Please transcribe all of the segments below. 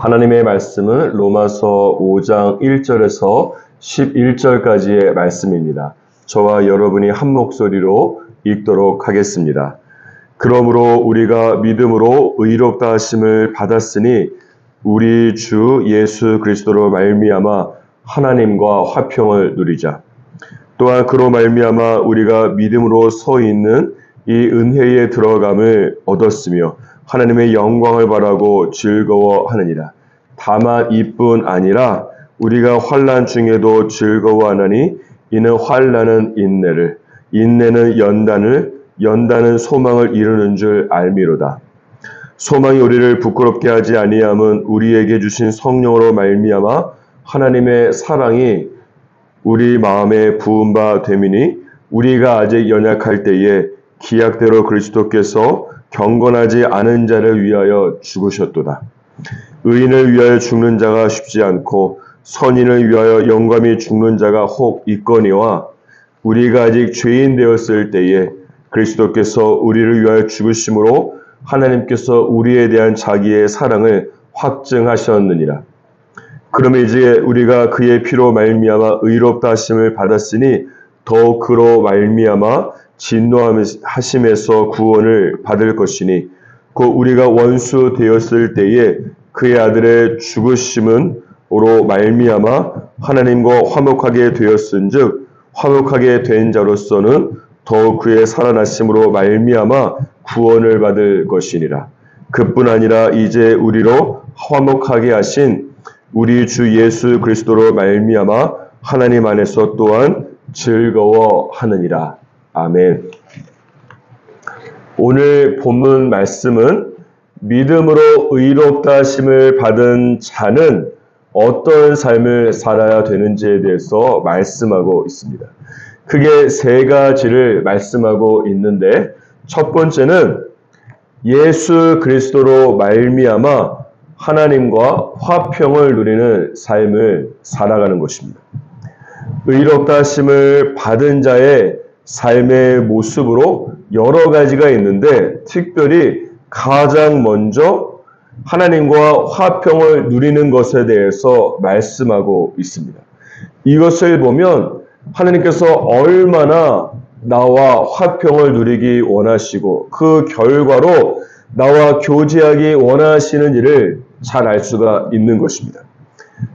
하나님의 말씀은 로마서 5장 1절에서 11절까지의 말씀입니다. 저와 여러분이 한 목소리로 읽도록 하겠습니다. 그러므로 우리가 믿음으로 의롭다 하심을 받았으니 우리 주 예수 그리스도로 말미암아 하나님과 화평을 누리자. 또한 그로 말미암아 우리가 믿음으로 서 있는 이 은혜에 들어감을 얻었으며 하나님의 영광을 바라고 즐거워하느니라. 다만 이뿐 아니라 우리가 환난 중에도 즐거워하나니 이는 환난은 인내를, 인내는 연단을, 연단은 소망을 이루는 줄 알미로다. 소망이 우리를 부끄럽게 하지 아니함은 우리에게 주신 성령으로 말미암아 하나님의 사랑이 우리 마음에 부은 바 됨이니 우리가 아직 연약할 때에 기약대로 그리스도께서 경건하지 않은 자를 위하여 죽으셨도다. 의인을 위하여 죽는 자가 쉽지 않고 선인을 위하여 영감이 죽는 자가 혹 있거니와 우리가 아직 죄인 되었을 때에 그리스도께서 우리를 위하여 죽으심으로 하나님께서 우리에 대한 자기의 사랑을 확증하셨느니라. 그러면 이제 우리가 그의 피로 말미암아 의롭다 하심을 받았으니 더욱 그로 말미암아 진노하심에서 구원을 받을 것이니 곧 우리가 원수 되었을 때에 그의 아들의 죽으심으로 말미암아 하나님과 화목하게 되었은즉 화목하게 된 자로서는 더욱 그의 살아나심으로 말미암아 구원을 받을 것이니라. 그뿐 아니라 이제 우리로 화목하게 하신 우리 주 예수 그리스도로 말미암아 하나님 안에서 또한 즐거워하느니라. 아멘. 오늘 본문 말씀은 믿음으로 의롭다 하심을 받은 자는 어떤 삶을 살아야 되는지에 대해서 말씀하고 있습니다. 크게 세 가지를 말씀하고 있는데 첫 번째는 예수 그리스도로 말미암아 하나님과 화평을 누리는 삶을 살아가는 것입니다. 의롭다 하심을 받은 자의 삶의 모습으로 여러 가지가 있는데 특별히 가장 먼저 하나님과 화평을 누리는 것에 대해서 말씀하고 있습니다. 이것을 보면 하나님께서 얼마나 나와 화평을 누리기 원하시고 그 결과로 나와 교제하기 원하시는지를 잘 알 수가 있는 것입니다.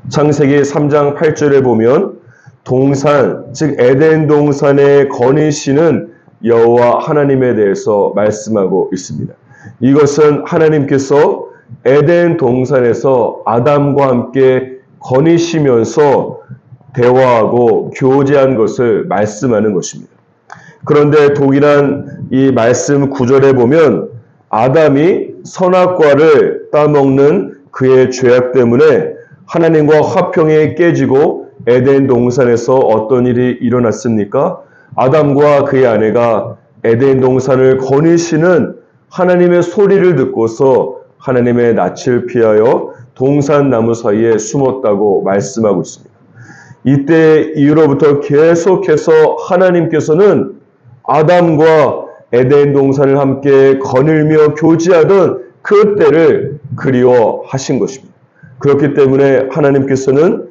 창세기 3장 8절에 보면 동산, 즉 에덴 동산에 거니시는 여호와 하나님에 대해서 말씀하고 있습니다. 이것은 하나님께서 에덴 동산에서 아담과 함께 거니시면서 대화하고 교제한 것을 말씀하는 것입니다. 그런데 동일한 이 말씀 구절에 보면 아담이 선악과를 따먹는 그의 죄악 때문에 하나님과 화평이 깨지고 에덴 동산에서 어떤 일이 일어났습니까? 아담과 그의 아내가 에덴 동산을 거니시는 하나님의 소리를 듣고서 하나님의 낯을 피하여 동산 나무 사이에 숨었다고 말씀하고 있습니다. 이때 이후로부터 계속해서 하나님께서는 아담과 에덴 동산을 함께 거닐며 교제하던 그 때를 그리워하신 것입니다. 그렇기 때문에 하나님께서는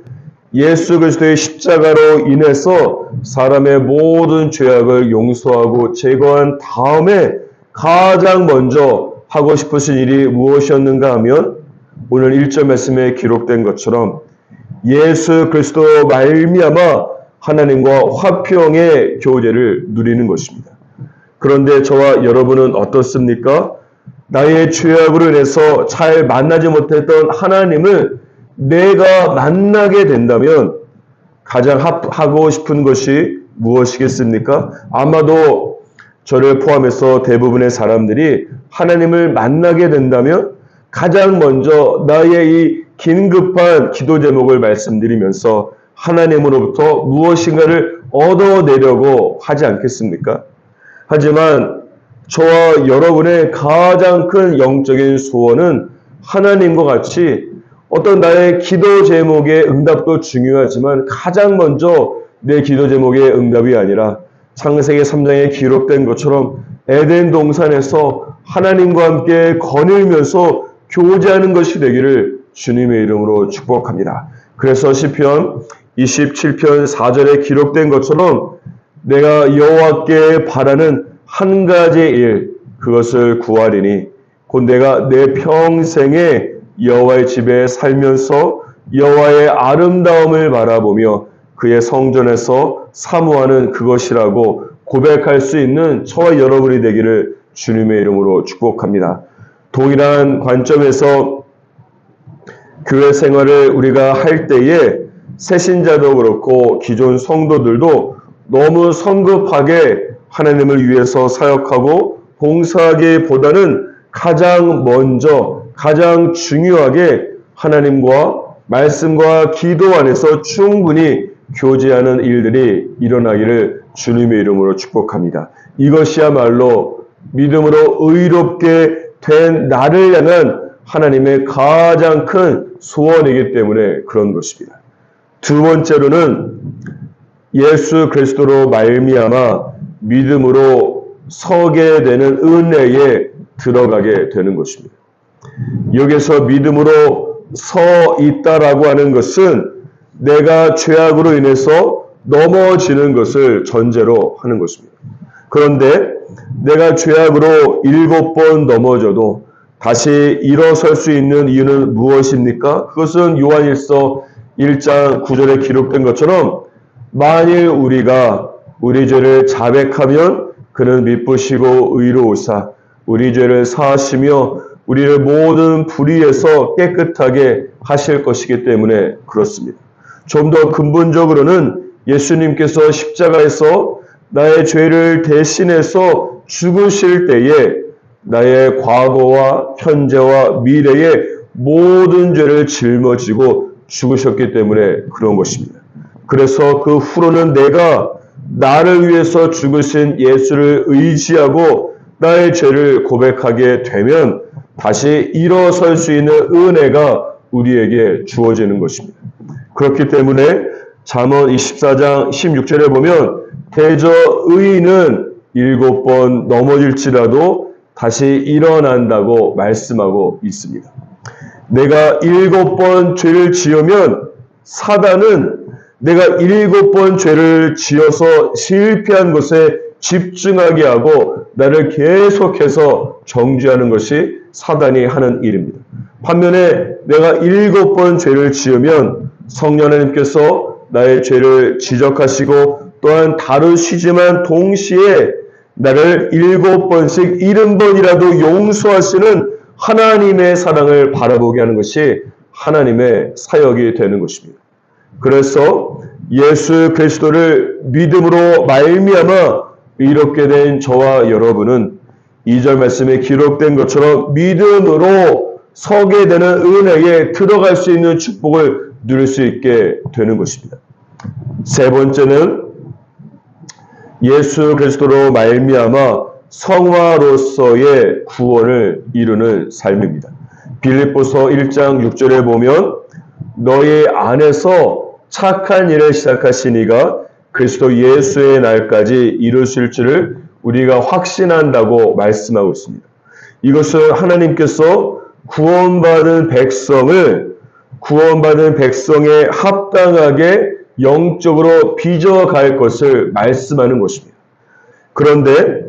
예수 그리스도의 십자가로 인해서 사람의 모든 죄악을 용서하고 제거한 다음에 가장 먼저 하고 싶으신 일이 무엇이었는가 하면 오늘 1절 말씀에 기록된 것처럼 예수 그리스도 말미암아 하나님과 화평의 교제를 누리는 것입니다. 그런데 저와 여러분은 어떻습니까? 나의 죄악으로 인해서 잘 만나지 못했던 하나님을 내가 만나게 된다면 가장 하고 싶은 것이 무엇이겠습니까? 아마도 저를 포함해서 대부분의 사람들이 하나님을 만나게 된다면 가장 먼저 나의 이 긴급한 기도 제목을 말씀드리면서 하나님으로부터 무엇인가를 얻어내려고 하지 않겠습니까? 하지만 저와 여러분의 가장 큰 영적인 소원은 하나님과 같이 어떤 나의 기도 제목의 응답도 중요하지만 가장 먼저 내 기도 제목의 응답이 아니라 창세기 3장에 기록된 것처럼 에덴 동산에서 하나님과 함께 거닐면서 교제하는 것이 되기를 주님의 이름으로 축복합니다. 그래서 시편 27편 4절에 기록된 것처럼 내가 여호와께 바라는 한 가지 일, 그것을 구하리니 곧 내가 내 평생에 여호와의 집에 살면서 여호와의 아름다움을 바라보며 그의 성전에서 사모하는 그것이라고 고백할 수 있는 저와 여러분이 되기를 주님의 이름으로 축복합니다. 동일한 관점에서 교회 생활을 우리가 할 때에 새신자도 그렇고 기존 성도들도 너무 성급하게 하나님을 위해서 사역하고 봉사하기보다는 가장 먼저 가장 중요하게 하나님과 말씀과 기도 안에서 충분히 교제하는 일들이 일어나기를 주님의 이름으로 축복합니다. 이것이야말로 믿음으로 의롭게 된 나를 향한 하나님의 가장 큰 소원이기 때문에 그런 것입니다. 두 번째로는 예수 그리스도로 말미암아 믿음으로 서게 되는 은혜에 들어가게 되는 것입니다. 여기서 믿음으로 서 있다라고 하는 것은 내가 죄악으로 인해서 넘어지는 것을 전제로 하는 것입니다. 그런데 내가 죄악으로 7번 넘어져도 다시 일어설 수 있는 이유는 무엇입니까? 그것은 요한일서 1장 9절에 기록된 것처럼 만일 우리가 우리 죄를 자백하면 그는 미쁘시고 의로우사 우리 죄를 사하시며 우리를 모든 불의에서 깨끗하게 하실 것이기 때문에 그렇습니다. 좀 더 근본적으로는 예수님께서 십자가에서 나의 죄를 대신해서 죽으실 때에 나의 과거와 현재와 미래의 모든 죄를 짊어지고 죽으셨기 때문에 그런 것입니다. 그래서 그 후로는 내가 나를 위해서 죽으신 예수를 의지하고 나의 죄를 고백하게 되면 다시 일어설 수 있는 은혜가 우리에게 주어지는 것입니다. 그렇기 때문에 잠언 24장 16절에 보면 대저 의인은 7번 넘어질지라도 다시 일어난다고 말씀하고 있습니다. 내가 7번 죄를 지으면 사단은 내가 7번 죄를 지어서 실패한 것에 집중하게 하고 나를 계속해서 정죄하는 것이 사단이 하는 일입니다. 반면에 내가 7번 죄를 지으면 성령 하나님께서 나의 죄를 지적하시고 또한 다루시지만 동시에 나를 7번씩 70번이라도 용서하시는 하나님의 사랑을 바라보게 하는 것이 하나님의 사역이 되는 것입니다. 그래서 예수 그리스도를 믿음으로 말미암아 이렇게 된 저와 여러분은 2절 말씀에 기록된 것처럼 믿음으로 서게 되는 은혜에 들어갈 수 있는 축복을 누릴 수 있게 되는 것입니다. 세 번째는 예수 그리스도로 말미암아 성화로서의 구원을 이루는 삶입니다. 빌립보서 1장 6절에 보면 너희 안에서 착한 일을 시작하신 이가 그리스도 예수의 날까지 이루실 줄을 우리가 확신한다고 말씀하고 있습니다. 이것은 하나님께서 구원받은 백성에 합당하게 영적으로 빚어갈 것을 말씀하는 것입니다. 그런데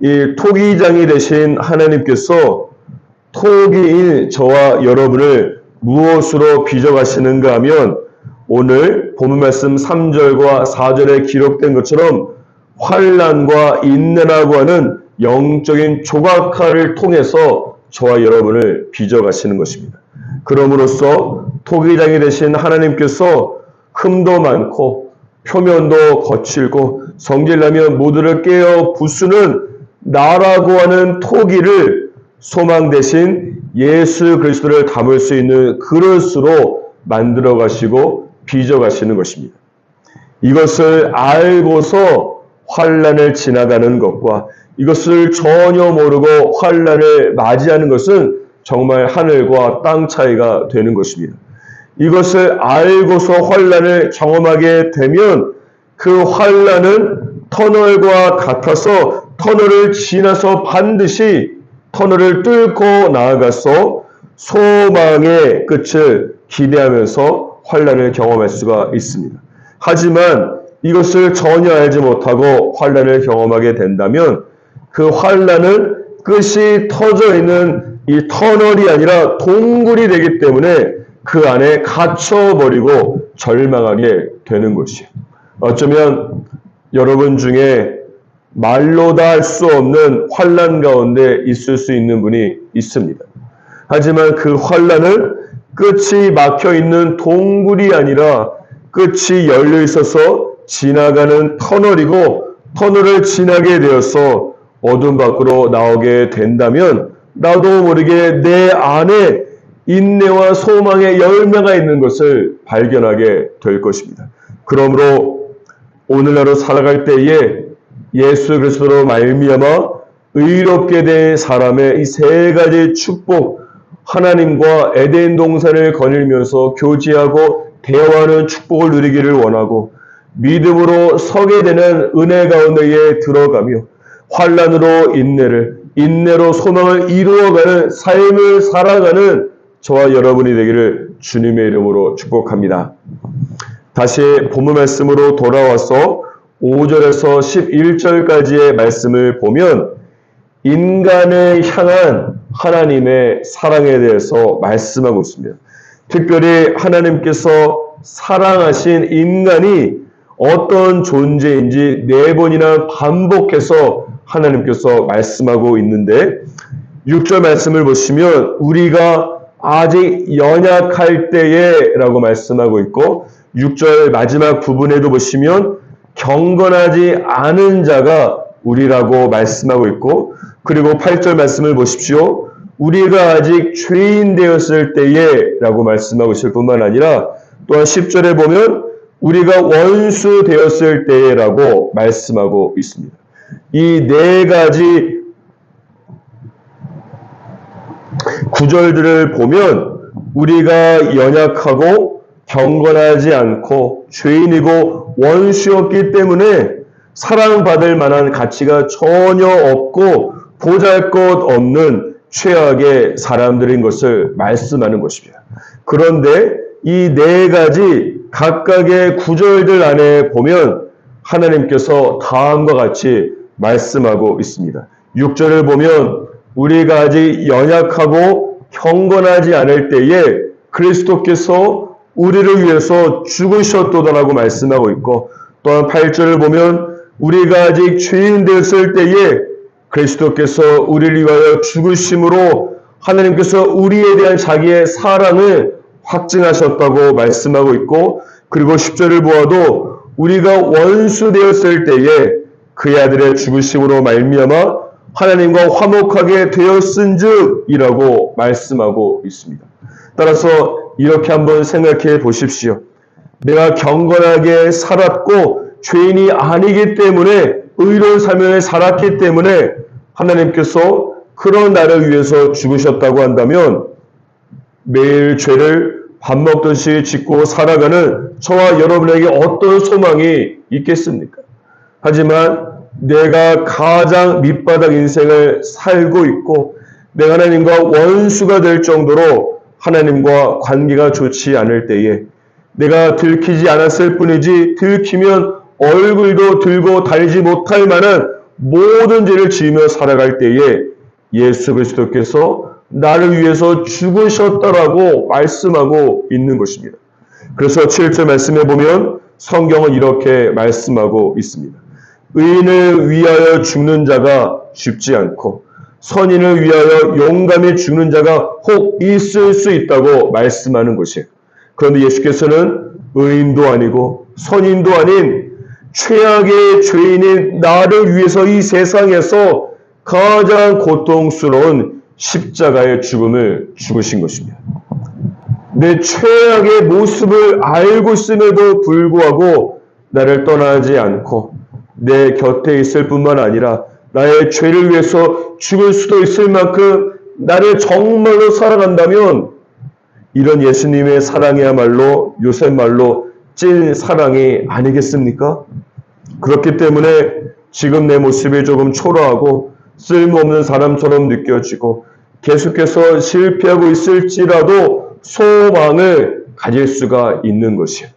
이 토기장이 되신 하나님께서 토기인 저와 여러분을 무엇으로 빚어가시는가 하면 오늘 본문 말씀 3절과 4절에 기록된 것처럼 환난과 인내라고 하는 영적인 조각화를 통해서 저와 여러분을 빚어가시는 것입니다. 그럼으로써 토기장이 되신 하나님께서 흠도 많고 표면도 거칠고 성질나면 모두를 깨어 부수는 나라고 하는 토기를 소망 대신 예수 그리스도를 담을 수 있는 그릇으로 만들어 가시고 빚어 가시는 것입니다. 이것을 알고서 환난을 지나가는 것과 이것을 전혀 모르고 환난을 맞이하는 것은 정말 하늘과 땅 차이가 되는 것입니다. 이것을 알고서 환난을 경험하게 되면 그 환난은 터널과 같아서 터널을 지나서 반드시 터널을 뚫고 나아가서 소망의 끝을 기대하면서 환난을 경험할 수가 있습니다. 하지만 이것을 전혀 알지 못하고 환난을 경험하게 된다면 그 환난은 끝이 터져 있는 이 터널이 아니라 동굴이 되기 때문에 그 안에 갇혀버리고 절망하게 되는 것이에요. 어쩌면 여러분 중에 말로 다 할 수 없는 환난 가운데 있을 수 있는 분이 있습니다. 하지만 그 환난은 끝이 막혀 있는 동굴이 아니라 끝이 열려 있어서 지나가는 터널이고, 터널을 지나게 되어서 어둠 밖으로 나오게 된다면 나도 모르게 내 안에 인내와 소망의 열매가 있는 것을 발견하게 될 것입니다. 그러므로 오늘날로 살아갈 때에 예수 그리스도로 말미암아 의롭게 된 사람의 이 세 가지 축복, 하나님과 에덴 동산을 거닐면서 교제하고 대화하는 축복을 누리기를 원하고, 믿음으로 서게 되는 은혜 가운데에 들어가며 환난으로 인내를, 인내로 소망을 이루어가는 삶을 살아가는 저와 여러분이 되기를 주님의 이름으로 축복합니다. 다시 본문 말씀으로 돌아와서 5절에서 11절까지의 말씀을 보면 인간을 향한 하나님의 사랑에 대해서 말씀하고 있습니다. 특별히 하나님께서 사랑하신 인간이 어떤 존재인지 4번이나 반복해서 하나님께서 말씀하고 있는데, 6절 말씀을 보시면 우리가 아직 연약할 때에 라고 말씀하고 있고, 6절 마지막 부분에도 보시면 경건하지 않은 자가 우리라고 말씀하고 있고, 그리고 8절 말씀을 보십시오. 우리가 아직 죄인 되었을 때에 라고 말씀하고 있을 뿐만 아니라, 또한 10절에 보면 우리가 원수 되었을 때에 라고 말씀하고 있습니다. 이 4가지 구절들을 보면 우리가 연약하고 경건하지 않고 죄인이고 원수였기 때문에 사랑받을 만한 가치가 전혀 없고 보잘것없는 최악의 사람들인 것을 말씀하는 것입니다. 그런데 이 4가지 각각의 구절들 안에 보면 하나님께서 다음과 같이 말씀하고 있습니다. 6절을 보면 우리가 아직 연약하고 경건하지 않을 때에 그리스도께서 우리를 위해서 죽으셨도다라고 말씀하고 있고, 또한 8절을 보면 우리가 아직 죄인 되었을 때에 그리스도께서 우리를 위하여 죽으심으로 하나님께서 우리에 대한 자기의 사랑을 확증하셨다고 말씀하고 있고, 그리고 10절을 보아도 우리가 원수 되었을 때에 그의 아들의 죽으심으로 말미암아 하나님과 화목하게 되었은즉이라고 말씀하고 있습니다. 따라서 이렇게 한번 생각해 보십시오. 내가 경건하게 살았고 죄인이 아니기 때문에 의로운 삶을 살았기 때문에 하나님께서 그런 나를 위해서 죽으셨다고 한다면 매일 죄를 밥 먹듯이 짓고 살아가는 저와 여러분에게 어떤 소망이 있겠습니까? 하지만 내가 가장 밑바닥 인생을 살고 있고 내가 하나님과 원수가 될 정도로 하나님과 관계가 좋지 않을 때에 내가 들키지 않았을 뿐이지 들키면 얼굴도 들고 달지 못할 만한 모든 죄를 지으며 살아갈 때에 예수 그리스도께서 나를 위해서 죽으셨다라고 말씀하고 있는 것입니다. 그래서 7절 말씀에 보면 성경은 이렇게 말씀하고 있습니다. 의인을 위하여 죽는 자가 쉽지 않고 선인을 위하여 용감히 죽는 자가 혹 있을 수 있다고 말씀하는 것이에요. 그런데 예수께서는 의인도 아니고 선인도 아닌 최악의 죄인인 나를 위해서 이 세상에서 가장 고통스러운 십자가의 죽음을 죽으신 것입니다. 내 최악의 모습을 알고 있음에도 불구하고 나를 떠나지 않고 내 곁에 있을 뿐만 아니라 나의 죄를 위해서 죽을 수도 있을 만큼 나를 정말로 사랑한다면 이런 예수님의 사랑이야말로 요새 말로 찐 사랑이 아니겠습니까? 그렇기 때문에 지금 내 모습이 조금 초라하고 쓸모없는 사람처럼 느껴지고 계속해서 실패하고 있을지라도 소망을 가질 수가 있는 것이에요.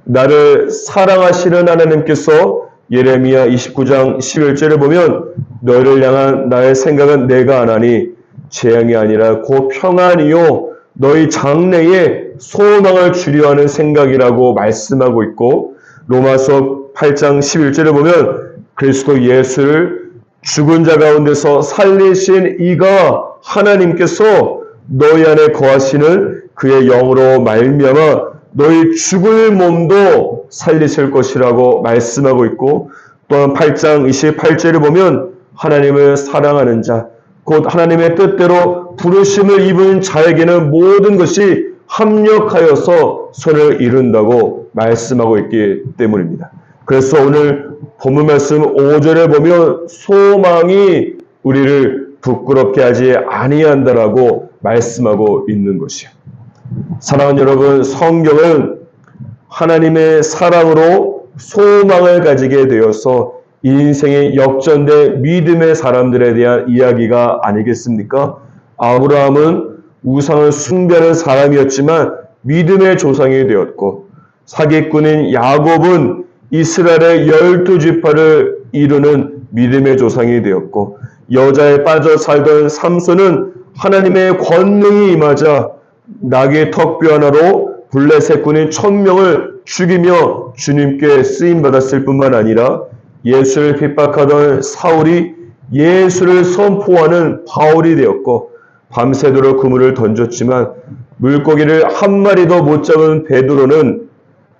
나를 사랑하시는 하나님께서 예레미야 29장 11절에 보면 너를 향한 나의 생각은 내가 아나니 재앙이 아니라 곧 평안이요 너희 장래에 소망을 주려 하는 생각이라고 말씀하고 있고, 로마서 8장 11절에 보면 그리스도 예수를 죽은 자 가운데서 살리신 이가 하나님께서 너희 안에 거하시는 그의 영으로 말미암아 너희 죽을 몸도 살리실 것이라고 말씀하고 있고, 또한 8장 28절에 보면 하나님을 사랑하는 자, 곧 하나님의 뜻대로 부르심을 입은 자에게는 모든 것이 합력하여서 선을 이룬다고 말씀하고 있기 때문입니다. 그래서 오늘 본문 말씀 5절에 보면 소망이 우리를 부끄럽게 하지 아니한다라고 말씀하고 있는 것이요. 사랑하는 여러분, 성경은 하나님의 사랑으로 소망을 가지게 되어서 인생의 역전된 믿음의 사람들에 대한 이야기가 아니겠습니까? 아브라함은 우상을 숭배하는 사람이었지만 믿음의 조상이 되었고, 사기꾼인 야곱은 이스라엘의 12지파를 이루는 믿음의 조상이 되었고, 여자에 빠져 살던 삼손은 하나님의 권능이 임하자 나귀의 턱뼈 하나로 블레셋 군인 1000명을 죽이며 주님께 쓰임받았을 뿐만 아니라 예수를 핍박하던 사울이 예수를 선포하는 바울이 되었고, 밤새도록 그물을 던졌지만 물고기를 한 마리도 못 잡은 베드로는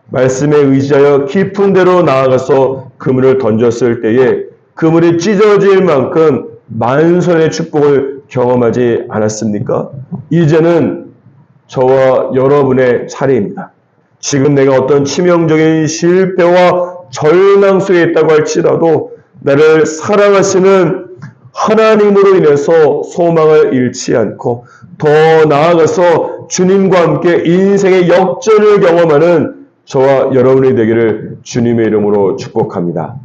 말씀에 의지하여 깊은 데로 나아가서 그물을 던졌을 때에 그물이 찢어질 만큼 만선의 축복을 경험하지 않았습니까? 이제는 저와 여러분의 차례입니다. 지금 내가 어떤 치명적인 실패와 절망 속에 있다고 할지라도 나를 사랑하시는 하나님으로 인해서 소망을 잃지 않고 더 나아가서 주님과 함께 인생의 역전을 경험하는 저와 여러분이 되기를 주님의 이름으로 축복합니다.